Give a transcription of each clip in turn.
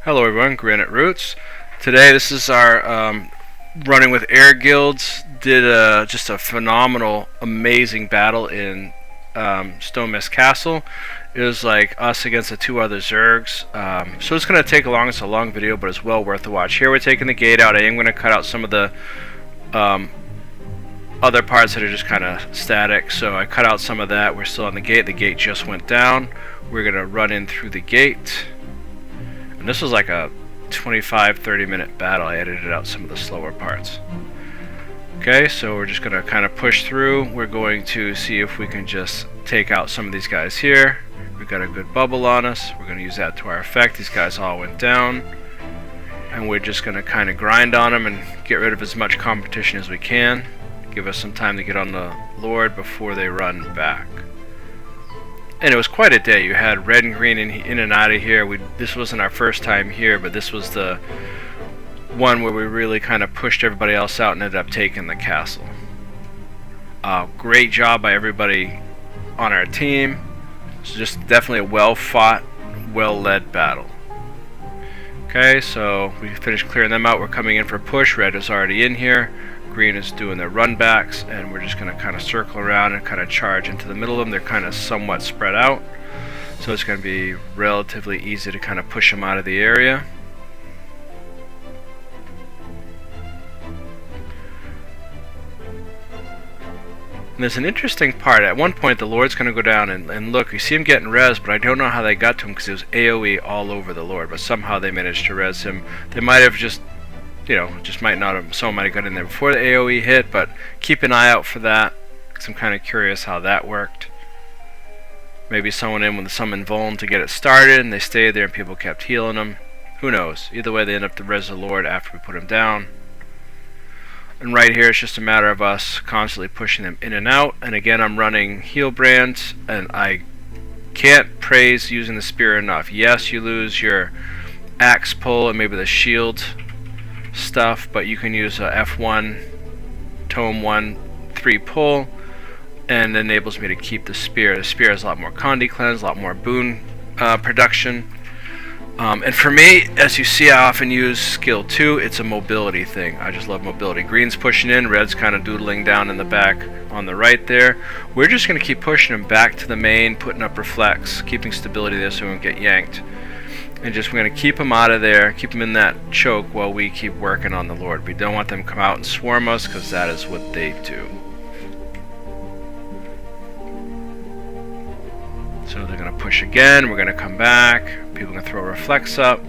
Hello everyone, Granite Roots. Today this is our running with air guilds. Did just a phenomenal, amazing battle in Stone Mist Castle. It was like us against the two other Zergs. So it's going to take along. It's a long video, but it's well worth the watch. Here we're taking the gate out. I am going to cut out some of the other parts that are just kind of static. So I cut out some of that. We're still on the gate. The gate just went down. We're going to run in through the gate. And this was like a 25-30 minute battle. I edited out some of the slower parts. Okay, so we're just going to kind of push through. We're going to see if we can just take out some of these guys here. We've got a good bubble on us. We're going to use that to our effect. These guys all went down. And we're just going to kind of grind on them and get rid of as much competition as we can. Give us some time to get on the Lord before they run back. And it was quite a day. You had red and green in and out of here. This wasn't our first time here, but this was the one where we really kind of pushed everybody else out and ended up taking the castle. Great job by everybody on our team. It's just definitely a well-fought, well-led battle. Okay, so we finished clearing them out. We're coming in for push. Red is already in here. Green is doing their run backs, and we're just going to kind of circle around and kind of charge into the middle of them. They're kind of somewhat spread out, so it's going to be relatively easy to kind of push them out of the area. And there's an interesting part. At one point the Lord's going to go down and look, you see him getting res, but I don't know how they got to him because it was AoE all over the Lord, but somehow they managed to res him. They might have just, just might not have, someone might have got in there before the AoE hit, but keep an eye out for that, because I'm kind of curious how that worked. Maybe someone in with some invuln to get it started, and they stayed there and people kept healing them. Who knows? Either way, they end up to res the Lord after we put him down. And right here, it's just a matter of us constantly pushing them in and out. And again, I'm running heal brands, and I can't praise using the spear enough. Yes, you lose your axe pull and maybe the shield stuff, but you can use a F1 tome 1 3 pull, and it enables me to keep the spear. The spear has a lot more condi cleanse, a lot more boon production. And for me, as you see, I often use skill 2. It's a mobility thing. I just love mobility. Green's pushing in, red's kind of doodling down in the back on the right there. We're just going to keep pushing them back to the main, putting up reflex, keeping stability there so we don't get yanked. And just we're going to keep them out of there, keep them in that choke while we keep working on the Lord. We don't want them to come out and swarm us, because that is what they do. So they're going to push again, we're going to come back, people are going to throw reflex up,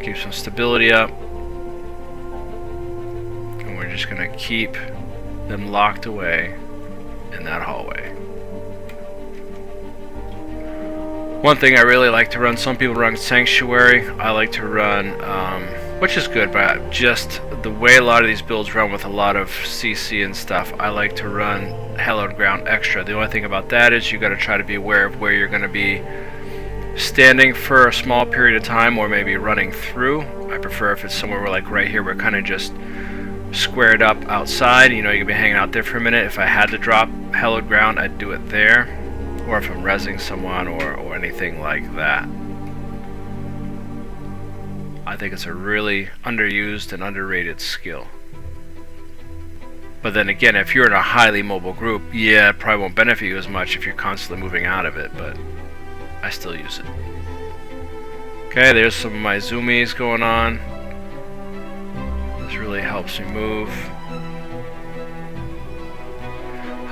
keep some stability up, and we're just going to keep them locked away in that hallway. One thing I really like to run, some people run Sanctuary, I like to run, which is good, but just the way a lot of these builds run with a lot of CC and stuff, I like to run Hallowed Ground extra. The only thing about that is you got to try to be aware of where you're going to be standing for a small period of time, or maybe running through. I prefer if it's somewhere where, like right here, we're kind of just squared up outside. You can be hanging out there for a minute. If I had to drop Hallowed Ground, I'd do it there, or if I'm rezzing someone or anything like that. I think it's a really underused and underrated skill. But then again, if you're in a highly mobile group, yeah, it probably won't benefit you as much if you're constantly moving out of it, but I still use it. Okay, there's some of my zoomies going on. This really helps me move.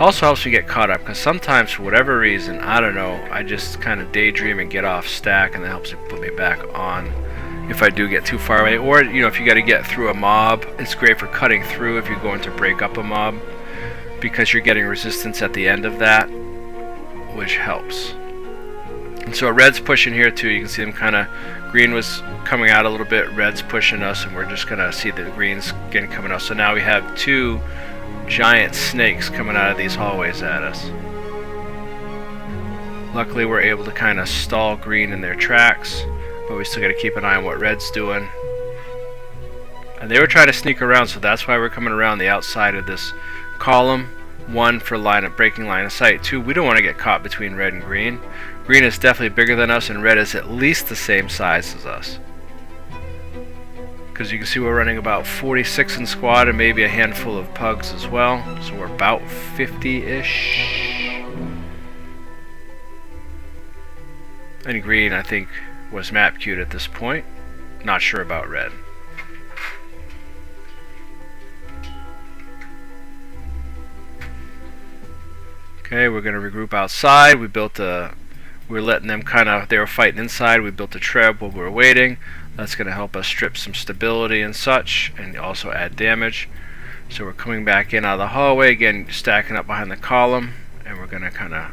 Also helps me get caught up, because sometimes for whatever reason, I don't know, I just kind of daydream and get off stack, and that helps me put me back on if I do get too far away. Or if you got to get through a mob, it's great for cutting through if you're going to break up a mob, because you're getting resistance at the end of that, which helps. And so red's pushing here too. You can see them kind of, green was coming out a little bit, red's pushing us, and we're just going to see the greens again coming out. So now we have two giant snakes coming out of these hallways at us. Luckily we're able to kind of stall green in their tracks, but we still got to keep an eye on what red's doing. And they were trying to sneak around, so that's why we're coming around the outside of this column. 1, for breaking line of sight. 2, we don't want to get caught between red and green. Green is definitely bigger than us, and red is at least the same size as us. because you can see we're running about 46 in squad and maybe a handful of pugs as well, so we're about 50-ish. And green, I think, was map queued at this point. Not sure about red. Okay, we're going to regroup outside. We're letting them they were fighting inside. We built a treb while we were waiting. That's going to help us strip some stability and such, and also add damage. So we're coming back in out of the hallway, again stacking up behind the column, and we're going to kind of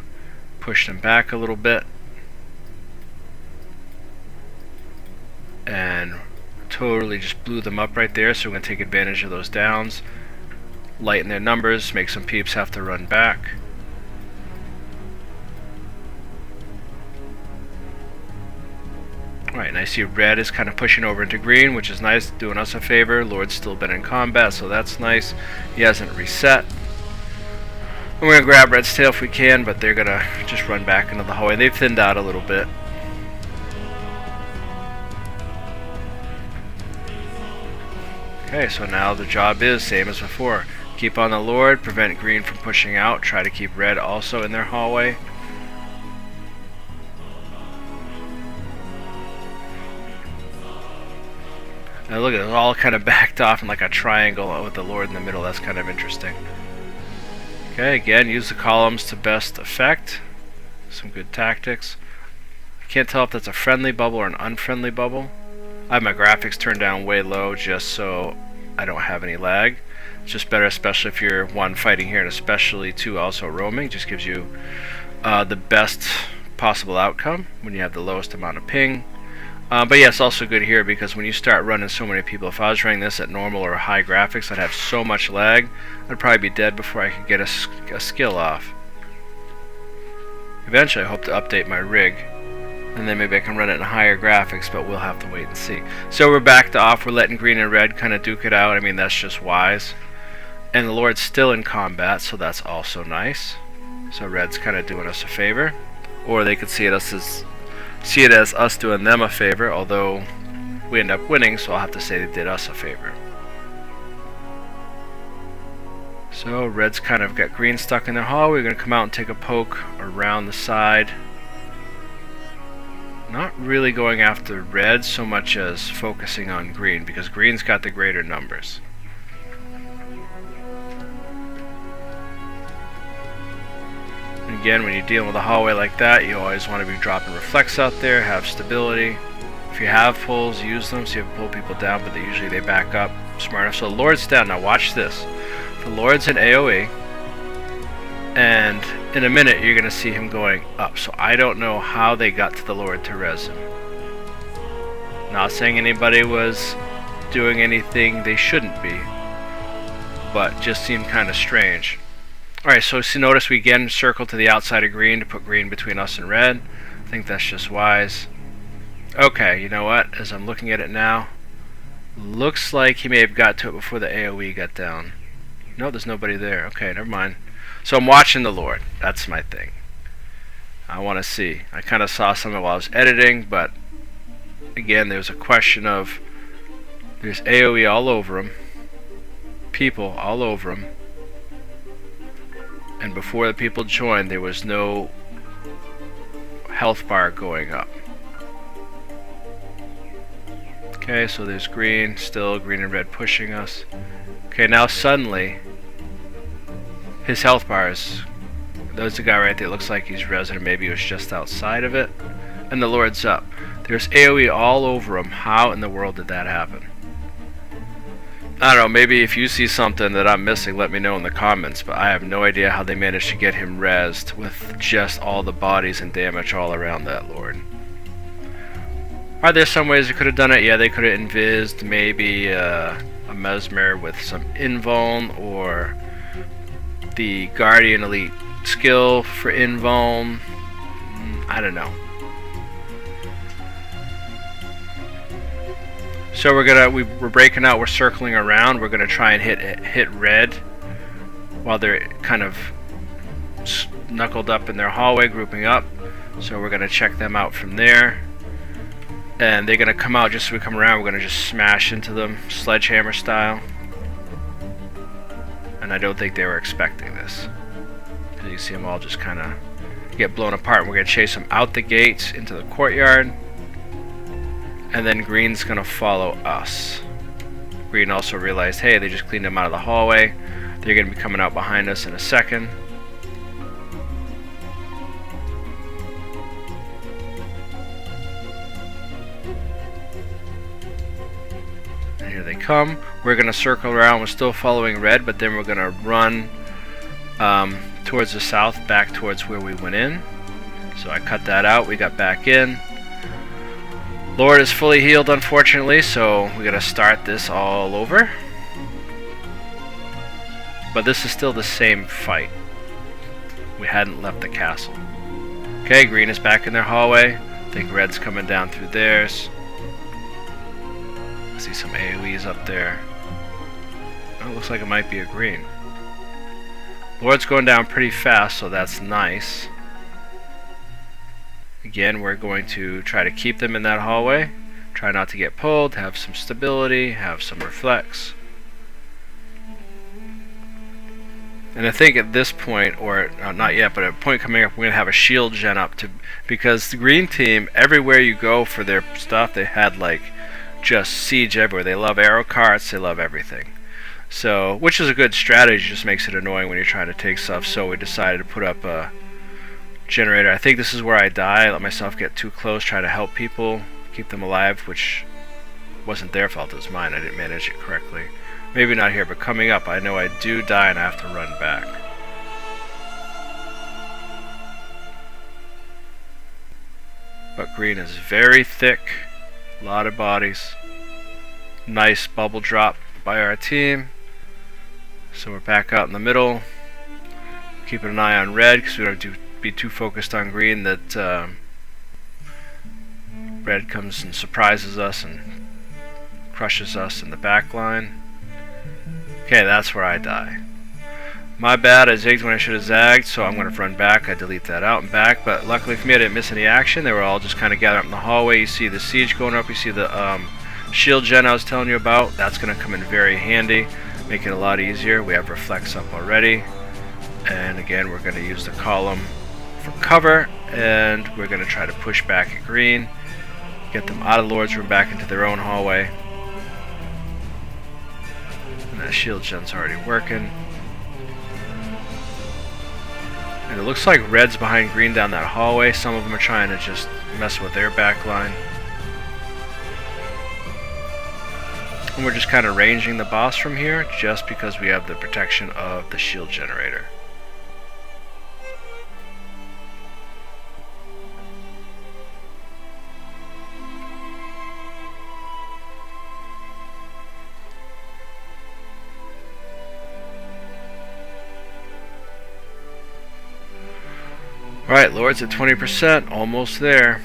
push them back a little bit. And totally just blew them up right there, so we're going to take advantage of those downs, lighten their numbers, make some peeps have to run back. Alright, and I see red is kind of pushing over into green, which is nice, doing us a favor. Lord's still been in combat, so that's nice. He hasn't reset. And we're going to grab red's tail if we can, but they're going to just run back into the hallway. They've thinned out a little bit. Okay, so now the job is same as before. Keep on the Lord, prevent green from pushing out, try to keep red also in their hallway. Now look at it, all kind of backed off in like a triangle with the Lord in the middle. That's kind of interesting. Okay, again, use the columns to best effect. Some good tactics. I can't tell if that's a friendly bubble or an unfriendly bubble. I have my graphics turned down way low just so I don't have any lag. It's just better, especially if you're one fighting here, and especially two also roaming. Just gives you the best possible outcome when you have the lowest amount of ping. But yeah, it's also good here because when you start running so many people, if I was running this at normal or high graphics, I'd have so much lag, I'd probably be dead before I could get a skill off. Eventually I hope to update my rig, and then maybe I can run it in higher graphics, but we'll have to wait and see. So we're backed off, we're letting green and red kind of duke it out. I mean, that's just wise. And the Lord's still in combat, so that's also nice. So red's kind of doing us a favor. Or they could see it as us doing them a favor, although we end up winning, so I'll have to say they did us a favor. So red's kind of got green stuck in their hall. We're going to come out and take a poke around the side. Not really going after red so much as focusing on green, because green's got the greater numbers. Again, when you're dealing with a hallway like that, you always want to be dropping reflex out there, have stability. If you have pulls, use them so you can pull people down, but usually they back up smart enough. So the Lord's down. Now watch this. The Lord's in AoE, and in a minute you're going to see him going up. So I don't know how they got to the Lord to res him. Not saying anybody was doing anything they shouldn't be, but just seemed kind of strange. Alright, so notice we again circle to the outside of green to put green between us and red. I think that's just wise. Okay, you know what? As I'm looking at it now, looks like he may have got to it before the AoE got down. No, there's nobody there. Okay, never mind. So I'm watching the Lord. That's my thing. I want to see. I kind of saw some of it while I was editing, but again, there's a question of there's AoE all over him, people all over him. And before the people joined, there was no health bar going up. Okay, so there's green, still green and red pushing us. Okay, now suddenly, his health bar is... There's the guy right there, looks like he's resident, maybe he was just outside of it. And the Lord's up. There's AoE all over him. How in the world did that happen? I don't know, maybe if you see something that I'm missing, let me know in the comments, but I have no idea how they managed to get him rezzed with just all the bodies and damage all around that Lord. Are there some ways they could have done it? Yeah, they could have invised maybe a Mesmer with some invuln, or the Guardian Elite skill for invuln. I don't know. So we're breaking out, we're circling around, we're gonna try and hit red while they're kind of knuckled up in their hallway, grouping up. So we're gonna check them out from there. and they're gonna come out just as we come around. We're gonna just smash into them, sledgehammer style. And I don't think they were expecting this. Because you see them all just kind of get blown apart. And we're gonna chase them out the gates into the courtyard, and then green's gonna follow us. Green also realized, hey, they just cleaned them out of the hallway. They're gonna be coming out behind us in a second. Here they come. We're going to circle around. We're still following red, but then we're going to run towards the south, back towards where we went in. So I cut that out. We got back in. Lord is fully healed, unfortunately, so we got to start this all over. But this is still the same fight. We hadn't left the castle. Okay, green is back in their hallway. I think red's coming down through theirs. See some AoEs up there. Oh, it looks like it might be a green. Lord's going down pretty fast, so that's nice. Again, we're going to try to keep them in that hallway. Try not to get pulled, have some stability, have some reflex. And I think at this point, or not yet, but at a point coming up, we're going to have a shield gen up, because the green team, everywhere you go for their stuff, they had like just siege everywhere. They love arrow carts, they love everything. So, which is a good strategy, just makes it annoying when you're trying to take stuff. So we decided to put up a generator. I think this is where I die. I let myself get too close, try to help people, keep them alive, which wasn't their fault, it was mine. I didn't manage it correctly. Maybe not here, but coming up, I know I do die and I have to run back. But green is very thick. A lot of bodies. Nice bubble drop by our team. So we're back out in the middle. Keeping an eye on red because we don't have to be too focused on green that red comes and surprises us and crushes us in the back line. Okay, that's where I die. My bad, I zigged when I should have zagged, so I'm going to run back. I delete that out and back, but luckily for me I didn't miss any action. They were all just kind of gathered up in the hallway. You see the siege going up, you see the shield gen I was telling you about. That's going to come in very handy, make it a lot easier. We have reflex up already, and again we're going to use the column for cover, and we're going to try to push back at green, get them out of Lord's room back into their own hallway. And that shield gen's already working. And it looks like red's behind green down that hallway. Some of them are trying to just mess with their back line. And we're just kind of ranging the boss from here just because we have the protection of the shield generator. Alright, Lord's at 20%, almost there.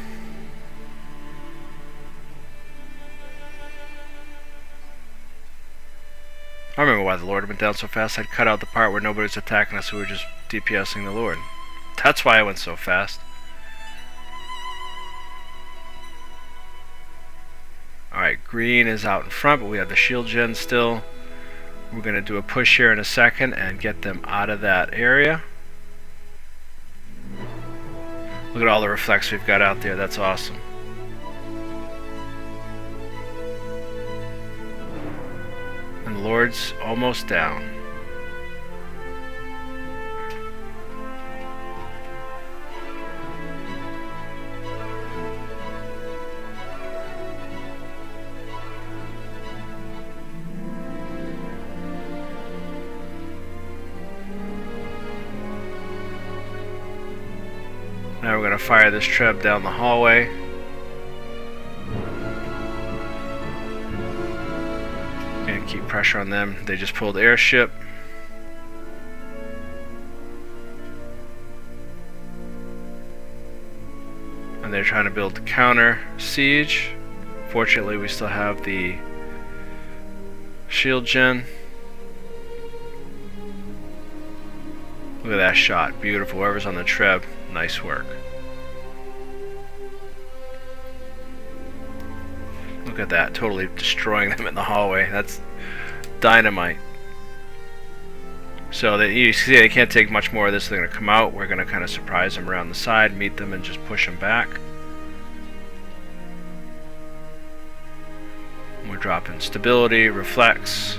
I remember why the Lord went down so fast. I'd cut out the part where nobody was attacking us, so we were just DPSing the Lord. That's why I went so fast. Alright, green is out in front, but we have the shield gen still. We're going to do a push here in a second and get them out of that area. Look at all the reflex we've got out there, that's awesome. And the Lord's almost down. Now we're going to fire this treb down the hallway. And keep pressure on them. They just pulled airship. And they're trying to build counter siege. Fortunately, we still have the shield gen. Look at that shot. Beautiful. Whoever's on the treb, nice work. Look at that, totally destroying them in the hallway. That's dynamite. So you see they can't take much more of this. They're going to come out. We're going to kind of surprise them around the side, meet them, and just push them back. We're dropping stability, reflex,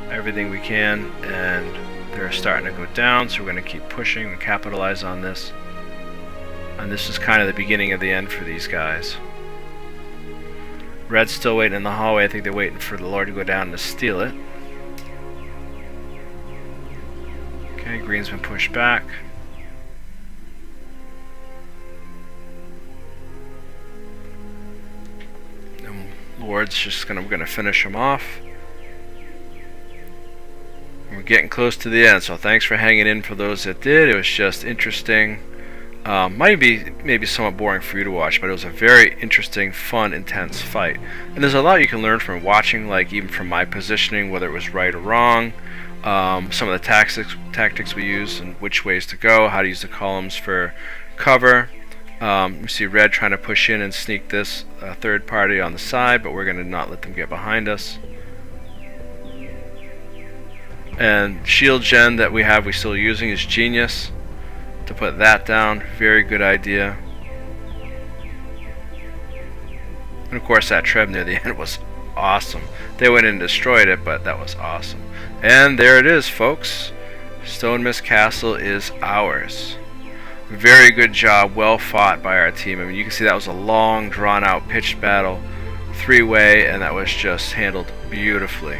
everything we can, and they're starting to go down, so we're going to keep pushing and capitalize on this. And this is kind of the beginning of the end for these guys. Red's still waiting in the hallway. I think they're waiting for the Lord to go down to steal it. Okay, green's been pushed back. And Lord's just we're gonna finish him off. We're getting close to the end, so thanks for hanging in for those that did. It was just interesting. Might be maybe somewhat boring for you to watch, but it was a very interesting, fun, intense fight. And there's a lot you can learn from watching, like even from my positioning, whether it was right or wrong. Some of the tactics we use and which ways to go, how to use the columns for cover. You see Red trying to push in and sneak this third party on the side, but we're going to not let them get behind us. And shield gen that we still using is genius. To put that down, very good idea. And of course that Treb near the end was awesome. They went in and destroyed it, but that was awesome. And there it is, folks. Stone Mist Castle is ours. Very good job, well fought by our team. I mean, you can see that was a long, drawn-out, pitched battle, three-way, and that was just handled beautifully.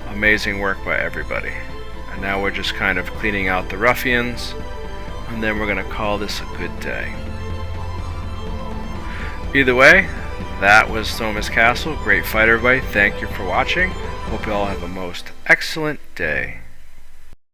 Amazing work by everybody. And now we're just kind of cleaning out the Ruffians, and then we're going to call this a good day. Either way, that was Stone Mist Castle. Great fight, everybody. Thank you for watching. Hope you all have a most excellent day.